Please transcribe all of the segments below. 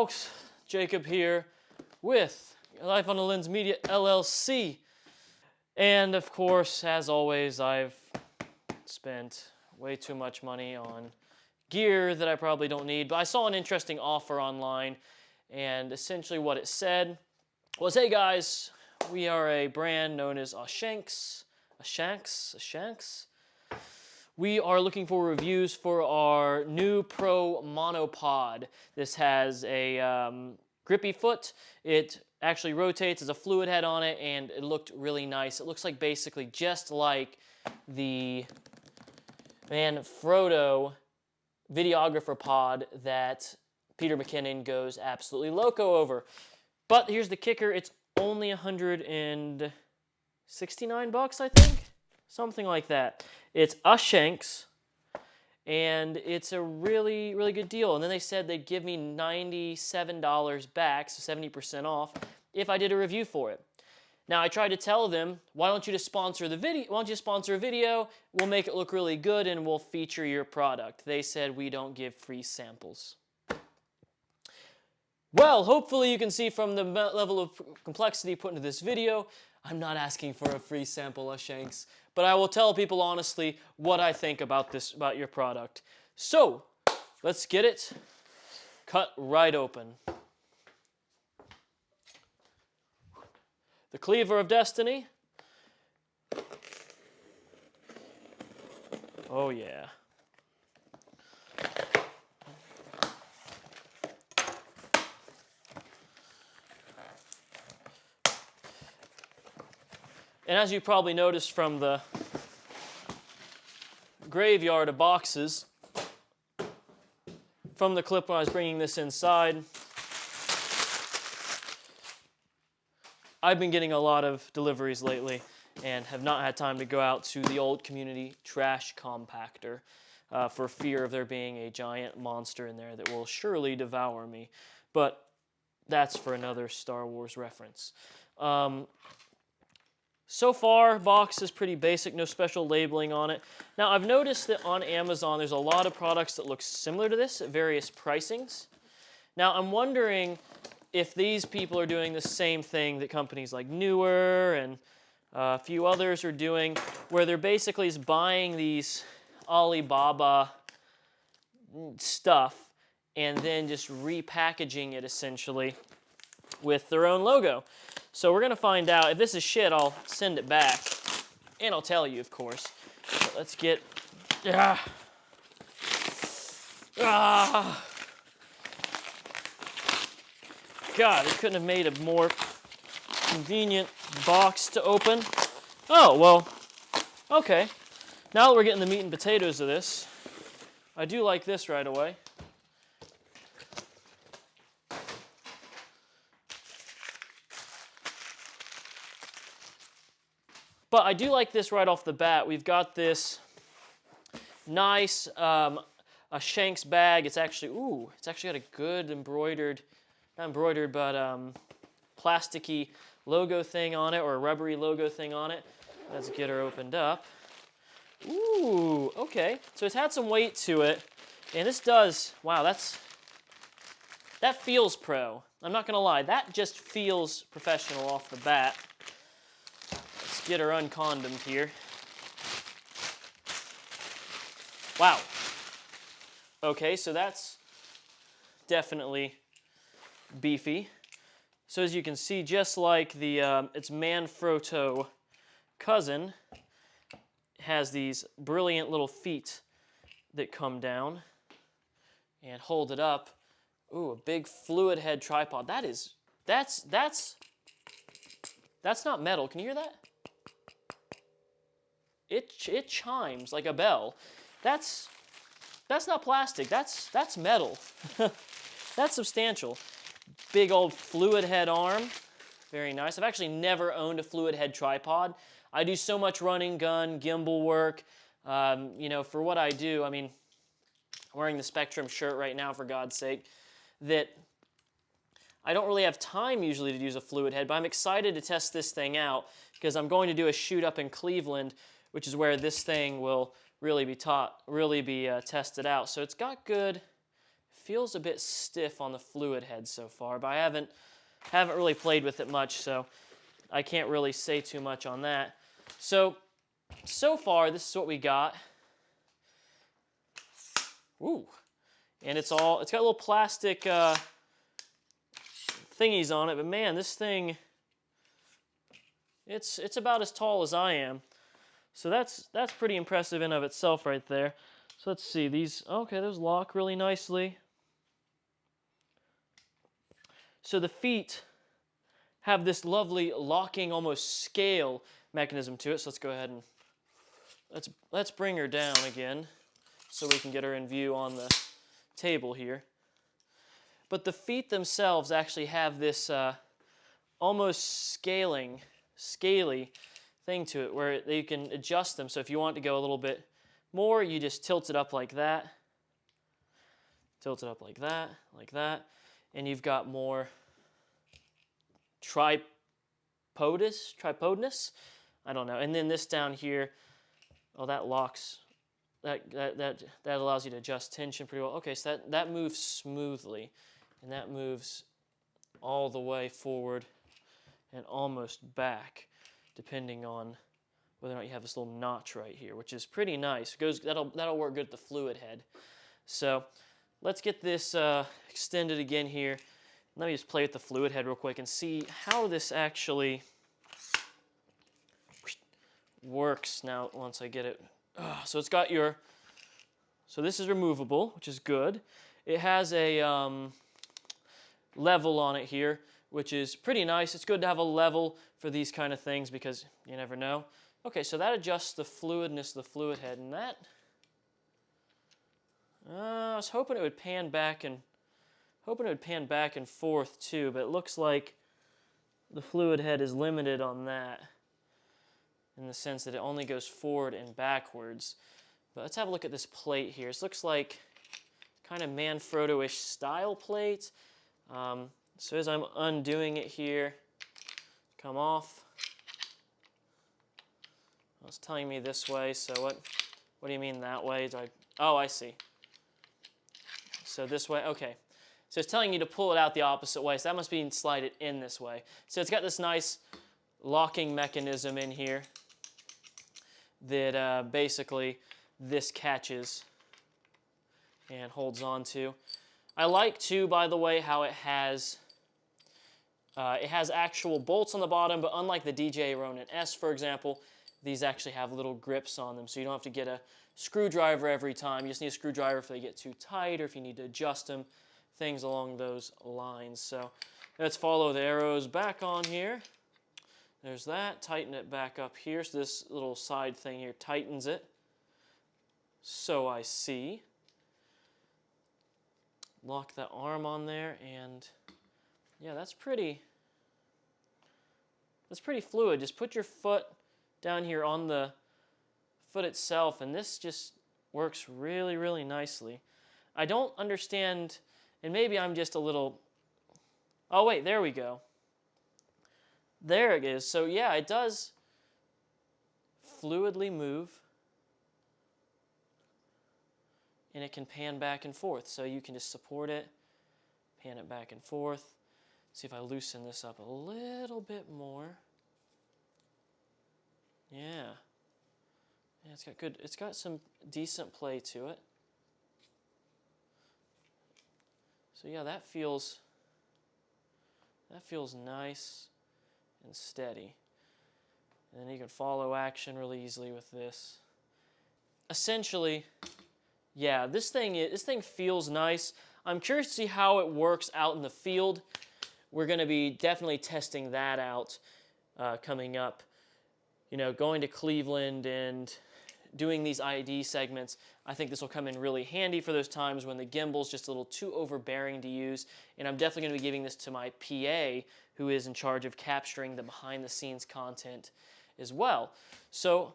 folks, Jacob here with Life on the Lens Media LLC. And of course, as always, I've spent way too much money on gear that I probably don't need. But I saw an interesting offer online, and essentially what it said was, hey guys, we are a brand known as Ashanks. Ashanks? We are looking for reviews for our new Pro Monopod. This has a grippy foot. It actually rotates, there's a fluid head on it, and it looked really nice. It looks like basically just like the Manfrotto videographer pod that Peter McKinnon goes absolutely loco over. But here's the kicker, it's only 169 bucks, I think? Something like that. It's Ashanks, and it's a really, really good deal. And then they said they'd give me $97 back, so 70% off, if I did a review for it. Now, I tried to tell them, why don't you just sponsor the video? Why don't you sponsor a video? We'll make it look really good, and we'll feature your product. They said we don't give free samples. Well, hopefully you can see from the level of complexity put into this video, I'm not asking for a free sample of Shanks, but I will tell people honestly what I think about your product. So, let's get it cut right open. The cleaver of destiny. Oh yeah. And as you probably noticed from the graveyard of boxes, from the clip when I was bringing this inside, I've been getting a lot of deliveries lately and have not had time to go out to the old community trash compactor for fear of there being a giant monster in there that will surely devour me. But that's for another Star Wars reference. So far, box is pretty basic, no special labeling on it. Now, I've noticed that on Amazon, there's a lot of products that look similar to this at various pricings. Now, I'm wondering if these people are doing the same thing that companies like Newer and a few others are doing, where they're basically just buying these Alibaba stuff and then just repackaging it essentially with their own logo. So we're going to find out. If this is shit, I'll send it back. And I'll tell you, of course. But let's get... God, it couldn't have made a more convenient box to open. Oh, well, okay. Now that we're getting the meat and potatoes of this, I do like this right away. But I do like this right off the bat. We've got this nice Shanks bag. It's actually got a good embroidered, not embroidered, but plasticky logo thing on it, or a rubbery logo thing on it. Let's get her opened up. Ooh, okay. So it's had some weight to it. And this does, wow, that feels pro. I'm not gonna lie, that just feels professional off the bat. Get her uncondomed here. Wow. Okay, so that's definitely beefy. So as you can see, just like the its Manfrotto cousin, has these brilliant little feet that come down and hold it up. Ooh, a big fluid head tripod. That's not metal. Can you hear that? It chimes like a bell. That's not plastic. That's metal. That's substantial. Big old fluid head arm. Very nice. I've actually never owned a fluid head tripod. I do so much running gun, gimbal work. You know, for what I do, I mean, I'm wearing the Spectrum shirt right now, for God's sake, that I don't really have time usually to use a fluid head, but I'm excited to test this thing out because I'm going to do a shoot up in Cleveland, which is where this thing will really be tested out. So it's got good feels a bit stiff on the fluid head so far, but I haven't really played with it much, so I can't really say too much on that. So far, this is what we got. Ooh. And it's got little plastic thingies on it, but man, this thing, it's about as tall as I am. So that's pretty impressive in of itself right there. So let's see, those lock really nicely. So the feet have this lovely locking, almost scale mechanism to it. So let's go ahead and let's bring her down again so we can get her in view on the table here. But the feet themselves actually have this almost scaly thing to it where you can adjust them. So if you want to go a little bit more, you just tilt it up like that. Tilt it up like that. And you've got more tripodness. I don't know. And then this down here, oh, that locks. That allows you to adjust tension pretty well. Okay, so that moves smoothly, and that moves all the way forward and almost back, depending on whether or not you have this little notch right here, which is pretty nice. That'll work good at the fluid head. So let's get this extended again here. Let me just play with the fluid head real quick and see how this actually works now once I get it. So it's got so this is removable, which is good. It has a level on it here, which is pretty nice. It's good to have a level for these kind of things because you never know. Okay, so that adjusts the fluidness of the fluid head, and that I was hoping it would pan back and forth too, but it looks like the fluid head is limited on that in the sense that it only goes forward and backwards. But let's have a look at this plate here. This looks like kind of Manfrotto-ish style plate. So as I'm undoing it here, come off. Well, it's telling me this way, so what do you mean that way? Oh, I see. So this way, okay. So it's telling you to pull it out the opposite way, so that must be slide it in this way. So it's got this nice locking mechanism in here that basically this catches and holds on to. I like too, by the way, how it has actual bolts on the bottom, but unlike the DJ Ronin S, for example, these actually have little grips on them, so you don't have to get a screwdriver every time. You just need a screwdriver if they get too tight or if you need to adjust them, things along those lines. So let's follow the arrows back on here. There's that. Tighten it back up here. So this little side thing here tightens it. So I see. Lock that arm on there, and yeah, that's pretty fluid. Just put your foot down here on the foot itself, and this just works really, really nicely. I don't understand, and maybe I'm just a little, oh wait, there we go. There it is. So yeah, it does fluidly move, and it can pan back and forth. So you can just support it, pan it back and forth. See if I loosen this up a little bit more. Yeah. Yeah, it's got some decent play to it. So yeah, that feels nice and steady. And then you can follow action really easily with this. Essentially, yeah, this thing feels nice. I'm curious to see how it works out in the field. We're going to be definitely testing that out coming up. You know, going to Cleveland and doing these ID segments, I think this will come in really handy for those times when the gimbal's just a little too overbearing to use. And I'm definitely going to be giving this to my PA, who is in charge of capturing the behind-the-scenes content as well. So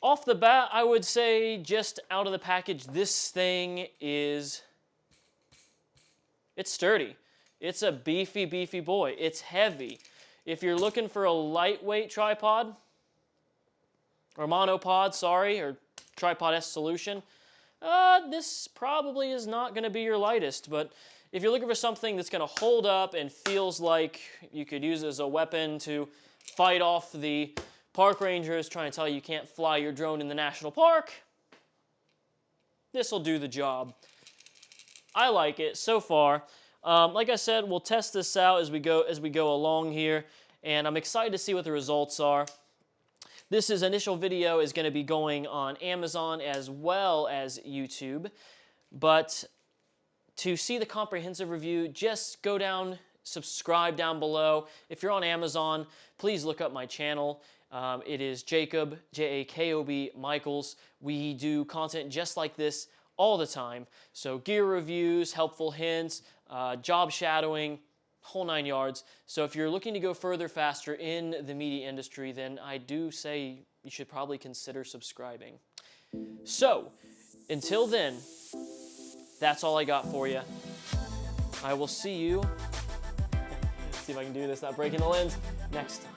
off the bat, I would say just out of the package, this thing it's sturdy. It's a beefy, beefy boy. It's heavy. If you're looking for a lightweight tripod, or monopod, sorry, or tripod S solution, this probably is not going to be your lightest, but if you're looking for something that's going to hold up and feels like you could use it as a weapon to fight off the park rangers trying to tell you can't fly your drone in the national park, this will do the job. I like it so far. Like I said, we'll test this out as we go along here, and I'm excited to see what the results are. This initial video is going to be going on Amazon as well as YouTube, but to see the comprehensive review, just go down, subscribe down below. If you're on Amazon, please look up my channel. It is Jacob, J-A-K-O-B, Michaels. We do content just like this all the time. So gear reviews, helpful hints, job shadowing, whole 9 yards. So if you're looking to go further faster in the media industry, then I do say you should probably consider subscribing. So until then, that's all I got for you. I will see you, let's see if I can do this without breaking the lens, next time.